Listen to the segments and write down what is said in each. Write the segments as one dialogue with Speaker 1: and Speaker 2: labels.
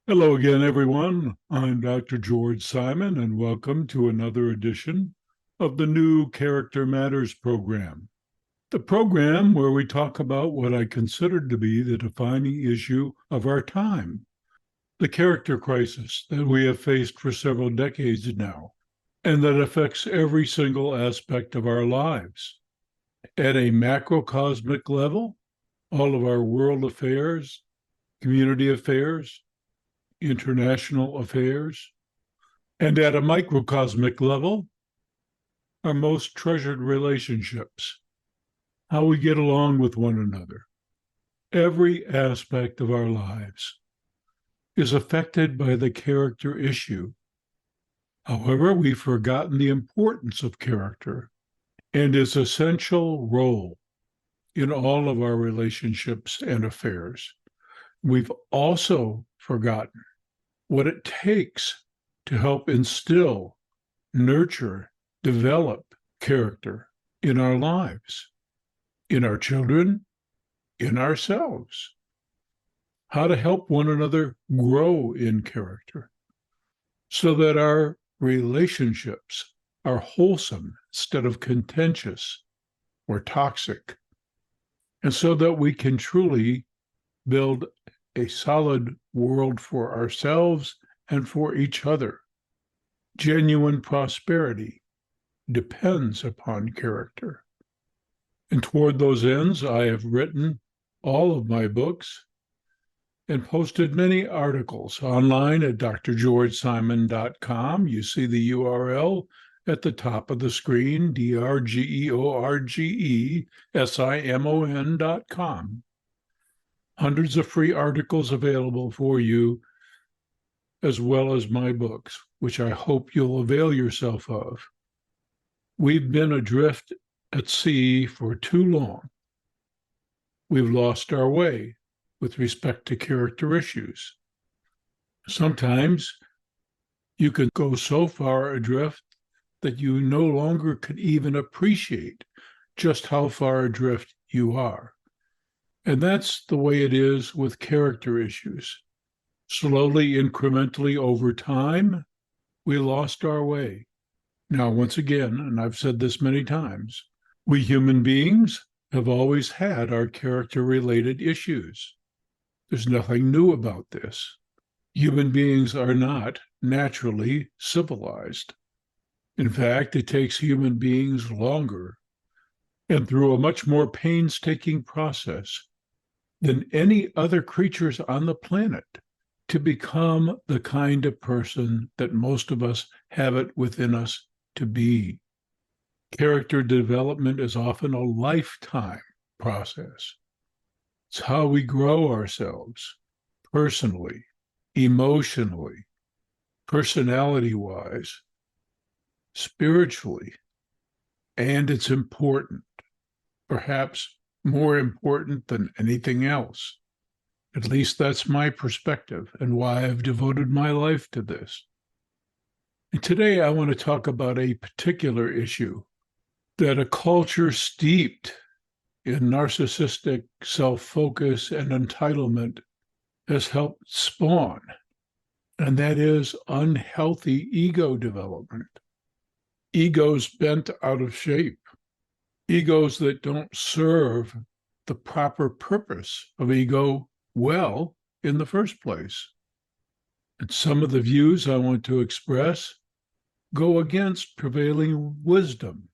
Speaker 1: Hello again, everyone. I'm Dr. George Simon, and welcome to another edition of the new Character Matters program. The program where we talk about what I consider to be the defining issue of our time, the character crisis that we have faced for several decades now, and that affects every single aspect of our lives. At a macrocosmic level, all of our world affairs, community affairs, international affairs, and at a microcosmic level, our most treasured relationships, how we get along with one another. Every aspect of our lives is affected by the character issue. However, we've forgotten the importance of character and its essential role in all of our relationships and affairs. We've also forgotten what it takes to help instill, nurture, develop character in our lives, in our children, in ourselves. How to help one another grow in character so that our relationships are wholesome instead of contentious or toxic, and so that we can truly build a solid world for ourselves and for each other. Genuine prosperity depends upon character. And toward those ends, I have written all of my books and posted many articles online at drgeorgesimon.com. You see the URL at the top of the screen, drgeorgesimon.com. Hundreds of free articles available for you, as well as my books, which I hope you'll avail yourself of. We've been adrift at sea for too long. We've lost our way with respect to character issues. Sometimes you can go so far adrift that you no longer can even appreciate just how far adrift you are. And that's the way it is with character issues. Slowly, incrementally over time, we lost our way. Now, once again, and I've said this many times, we human beings have always had our character-related issues. There's nothing new about this. Human beings are not naturally civilized. In fact, it takes human beings longer and through a much more painstaking process than any other creatures on the planet to become the kind of person that most of us have it within us to be. Character development is often a lifetime process. It's how we grow ourselves personally, emotionally, personality-wise, spiritually, and it's important, perhaps more important than anything else. At least that's my perspective and why I've devoted my life to this. And today I want to talk about a particular issue that a culture steeped in narcissistic self-focus and entitlement has helped spawn, and that is unhealthy ego development. Egos bent out of shape, egos that don't serve the proper purpose of ego well in the first place. And some of the views I want to express go against prevailing wisdom,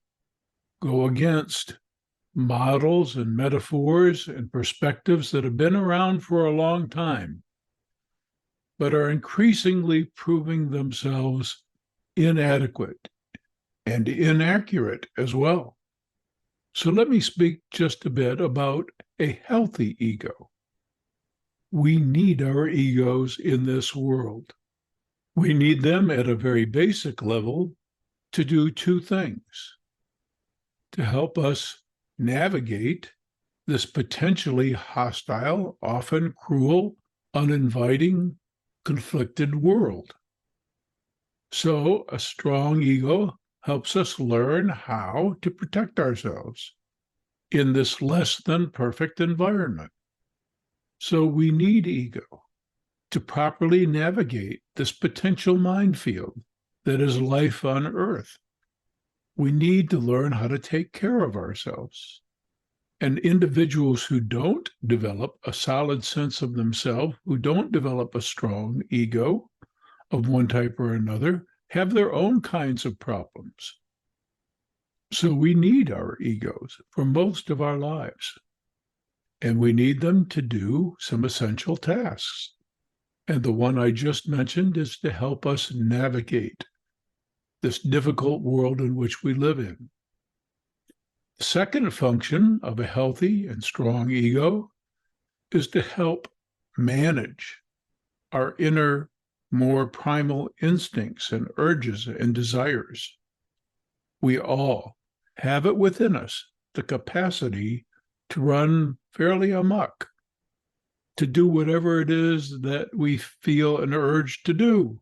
Speaker 1: go against models and metaphors and perspectives that have been around for a long time, but are increasingly proving themselves inadequate and inaccurate as well. So let me speak just a bit about a healthy ego. We need our egos in this world. We need them at a very basic level to do two things: to help us navigate this potentially hostile, often cruel, uninviting, conflicted world. So a strong ego helps us learn how to protect ourselves in this less than perfect environment. So we need ego. to properly navigate this potential minefield that is life on Earth. We need to learn how to take care of ourselves. And individuals who don't develop a solid sense of themselves, who don't develop a strong ego of one type or another, have their own kinds of problems. So we need our egos for most of our lives. And we need them to do some essential tasks. And the one I just mentioned is to help us navigate this difficult world in which we live in. The second function of a healthy and strong ego is to help manage our inner, more primal instincts and urges and desires. We all have it within us, the capacity to run fairly amok, to do whatever it is that we feel an urge to do,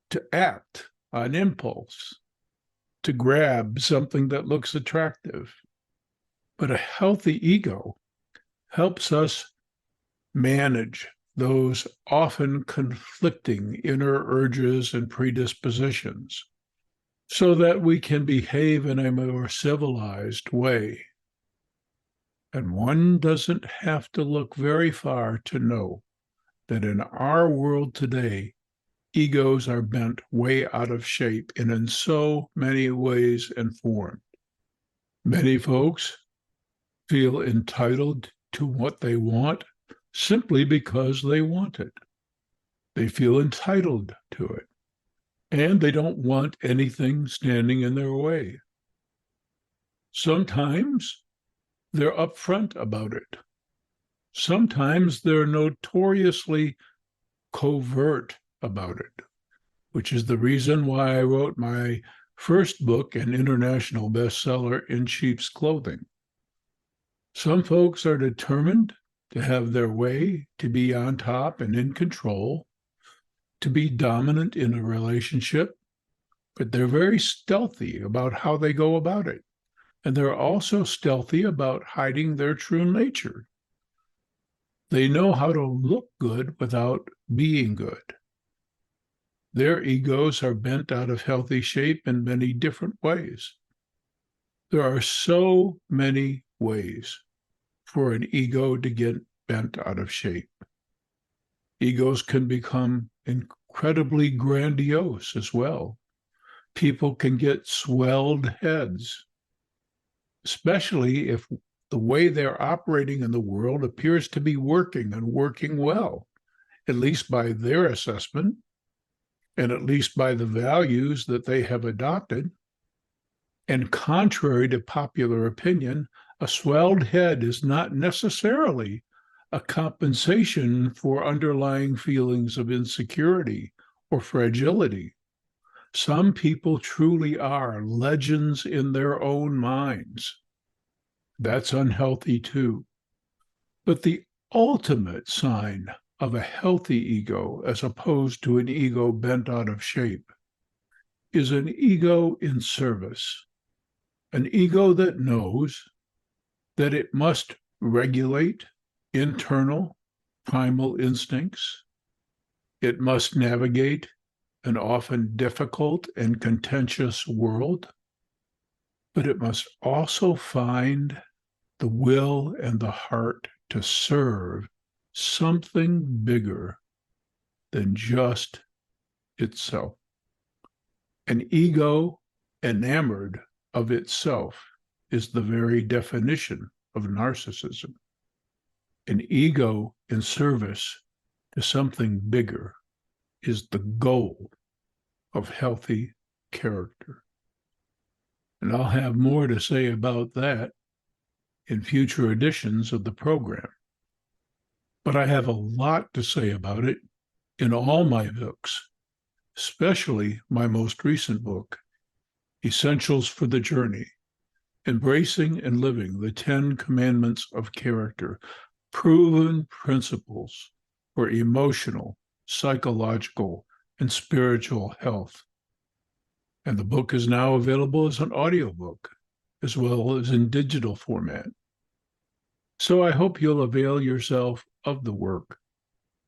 Speaker 1: to act on impulse, to grab something that looks attractive. But a healthy ego helps us manage those often conflicting inner urges and predispositions so that we can behave in a more civilized way. And one doesn't have to look very far to know that in our world today, egos are bent way out of shape and in so many ways and forms. Many folks feel entitled to what they want simply because they want it. They feel entitled to it, and they don't want anything standing in their way. Sometimes they're upfront about it. Sometimes they're notoriously covert about it, which is the reason why I wrote my first book, an international bestseller, In Sheep's Clothing. Some folks are determined to have their way, to be on top and in control, to be dominant in a relationship, but they're very stealthy about how they go about it. And they're also stealthy about hiding their true nature. They know how to look good without being good. Their egos are bent out of healthy shape in many different ways. There are so many ways for an ego to get bent out of shape. Egos can become incredibly grandiose as well. People can get swelled heads, especially if the way they're operating in the world appears to be working and working well, at least by their assessment, and at least by the values that they have adopted. And contrary to popular opinion, a swelled head is not necessarily a compensation for underlying feelings of insecurity or fragility. Some people truly are legends in their own minds. That's unhealthy too. But the ultimate sign of a healthy ego, as opposed to an ego bent out of shape, is an ego in service, an ego that knows that it must regulate internal primal instincts. It must navigate an often difficult and contentious world, but it must also find the will and the heart to serve something bigger than just itself. An ego enamored of itself is the very definition of narcissism. An ego in service to something bigger is the goal of healthy character. And I'll have more to say about that in future editions of the program. But I have a lot to say about it in all my books, especially my most recent book, Essentials for the Journey, Embracing and Living the 10 Commandments of Character, Proven Principles for Emotional, Psychological, and Spiritual Health. And the book is now available as an audiobook, as well as in digital format. So I hope you'll avail yourself of the work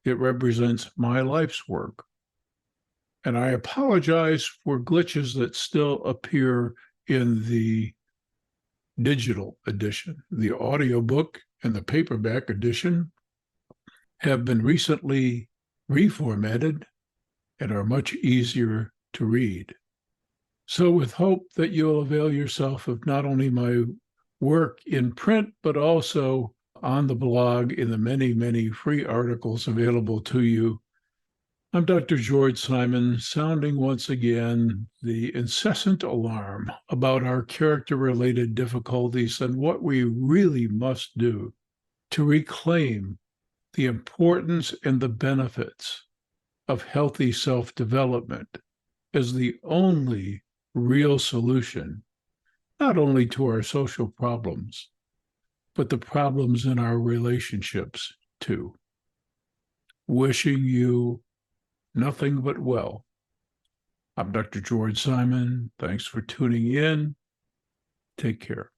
Speaker 1: It represents my life's work. And I apologize for glitches that still appear in the digital edition. The audiobook and the paperback edition have been recently reformatted and are much easier to read. So, with hope that you'll avail yourself of not only my work in print, but also on the blog in the many, many free articles available to you, I'm Dr. George Simon, sounding once again the incessant alarm about our character-related difficulties and what we really must do to reclaim the importance and the benefits of healthy self-development as the only real solution, not only to our social problems, but the problems in our relationships too. Wishing you nothing but well. I'm Dr. George Simon. Thanks for tuning in. Take care.